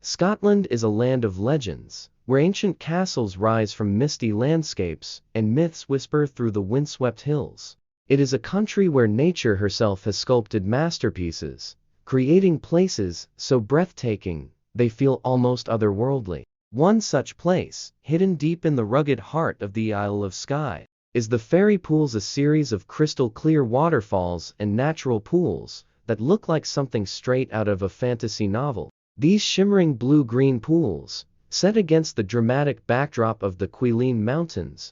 Scotland is a land of legends, where ancient castles rise from misty landscapes and myths whisper through the windswept hills. It is a country where nature herself has sculpted masterpieces, creating places so breathtaking they feel almost otherworldly. One such place, hidden deep in the rugged heart of the Isle of Skye, is the Fairy Pools, a series of crystal-clear waterfalls and natural pools that look like something straight out of a fantasy novel. These shimmering blue-green pools, set against the dramatic backdrop of the Highland Mountains,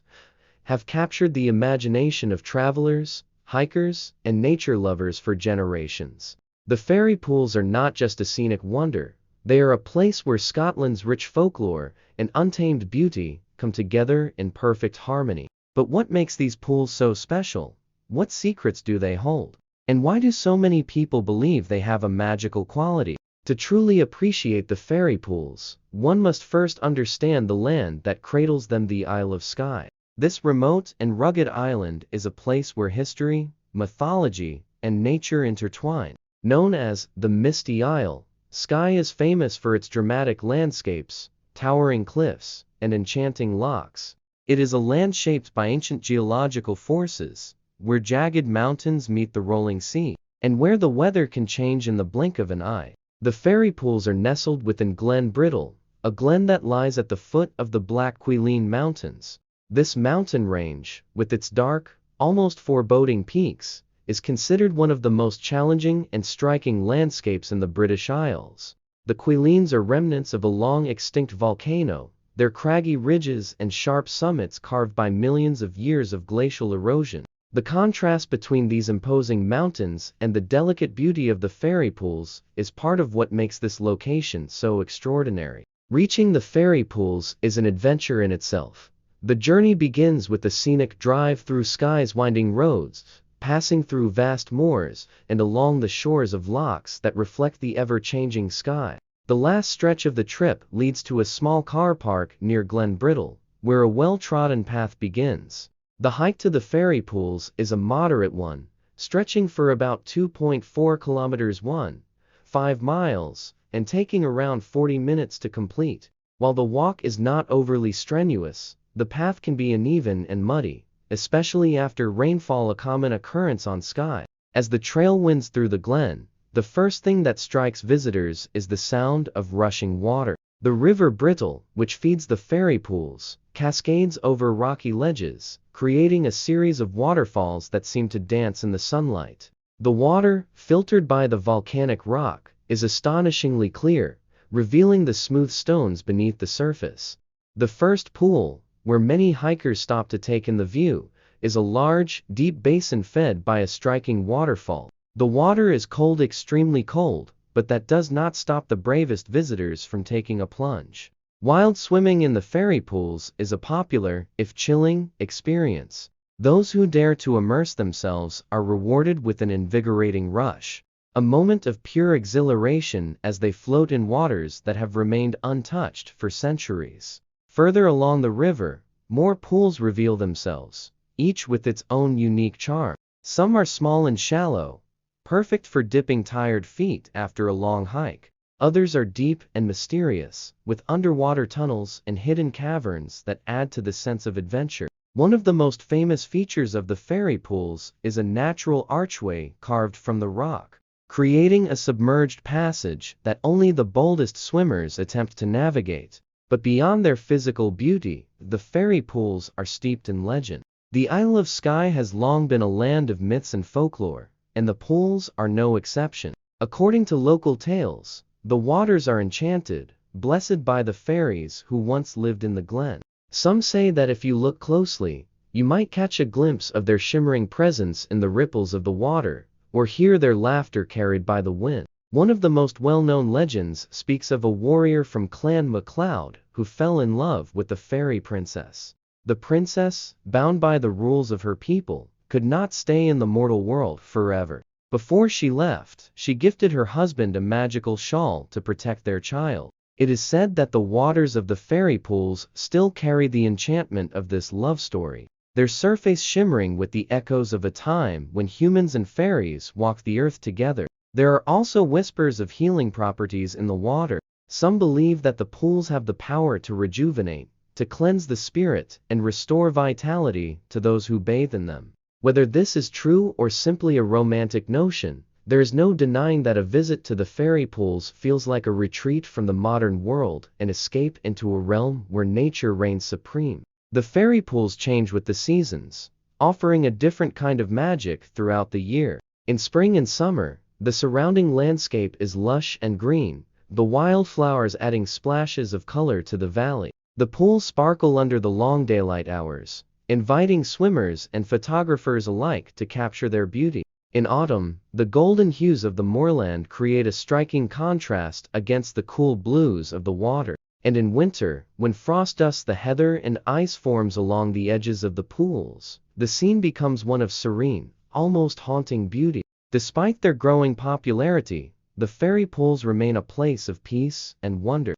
have captured the imagination of travelers, hikers, and nature lovers for generations. The fairy pools are not just a scenic wonder, they are a place where Scotland's rich folklore and untamed beauty come together in perfect harmony. But what makes these pools so special? What secrets do they hold? And why do so many people believe they have a magical quality? To truly appreciate the fairy pools, one must first understand the land that cradles them, the Isle of Skye. This remote and rugged island is a place where history, mythology, and nature intertwine. Known as the Misty Isle, Skye is famous for its dramatic landscapes, towering cliffs, and enchanting lochs. It is a land shaped by ancient geological forces, where jagged mountains meet the rolling sea, and where the weather can change in the blink of an eye. The fairy pools are nestled within Glen Brittle, a glen that lies at the foot of the Black Highland Mountains. This mountain range, with its dark, almost foreboding peaks, is considered one of the most challenging and striking landscapes in the British Isles. The Highlands are remnants of a long-extinct volcano, their craggy ridges and sharp summits carved by millions of years of glacial erosion. The contrast between these imposing mountains and the delicate beauty of the fairy pools is part of what makes this location so extraordinary. Reaching the fairy pools is an adventure in itself. The journey begins with a scenic drive through Skye's winding roads, passing through vast moors and along the shores of lochs that reflect the ever-changing sky. The last stretch of the trip leads to a small car park near Glen Brittle, where a well-trodden path begins. The hike to the fairy pools is a moderate one, stretching for about 2.4 kilometers 1.5 miles, and taking around 40 minutes to complete. While the walk is not overly strenuous, the path can be uneven and muddy, especially after rainfall, a common occurrence on Skye. As the trail winds through the glen, the first thing that strikes visitors is the sound of rushing water. The River Brittle, which feeds the fairy pools, cascades over rocky ledges, creating a series of waterfalls that seem to dance in the sunlight. The water, filtered by the volcanic rock, is astonishingly clear, revealing the smooth stones beneath the surface. The first pool, where many hikers stop to take in the view, is a large, deep basin fed by a striking waterfall. The water is cold, extremely cold, but that does not stop the bravest visitors from taking a plunge. Wild swimming in the fairy pools is a popular, if chilling, experience. Those who dare to immerse themselves are rewarded with an invigorating rush, a moment of pure exhilaration as they float in waters that have remained untouched for centuries. Further along the river, more pools reveal themselves, each with its own unique charm. Some are small and shallow, perfect for dipping tired feet after a long hike. Others are deep and mysterious, with underwater tunnels and hidden caverns that add to the sense of adventure. One of the most famous features of the fairy pools is a natural archway carved from the rock, creating a submerged passage that only the boldest swimmers attempt to navigate. But beyond their physical beauty, the fairy pools are steeped in legend. The Isle of Skye has long been a land of myths and folklore, and the pools are no exception. According to local tales, the waters are enchanted, blessed by the fairies who once lived in the glen. Some say that if you look closely, you might catch a glimpse of their shimmering presence in the ripples of the water, or hear their laughter carried by the wind. One of the most well-known legends speaks of a warrior from Clan MacLeod who fell in love with the fairy princess. The princess, bound by the rules of her people, could not stay in the mortal world forever. Before she left, she gifted her husband a magical shawl to protect their child. It is said that the waters of the fairy pools still carry the enchantment of this love story, their surface shimmering with the echoes of a time when humans and fairies walked the earth together. There are also whispers of healing properties in the water. Some believe that the pools have the power to rejuvenate, to cleanse the spirit, and restore vitality to those who bathe in them. Whether this is true or simply a romantic notion, there is no denying that a visit to the fairy pools feels like a retreat from the modern world, an escape into a realm where nature reigns supreme. The fairy pools change with the seasons, offering a different kind of magic throughout the year. In spring and summer, the surrounding landscape is lush and green, the wildflowers adding splashes of color to the valley. The pools sparkle under the long daylight hours, inviting swimmers and photographers alike to capture their beauty. In autumn, the golden hues of the moorland create a striking contrast against the cool blues of the water. And in winter, when frost dusts the heather and ice forms along the edges of the pools, the scene becomes one of serene, almost haunting beauty. Despite their growing popularity, the fairy pools remain a place of peace and wonder.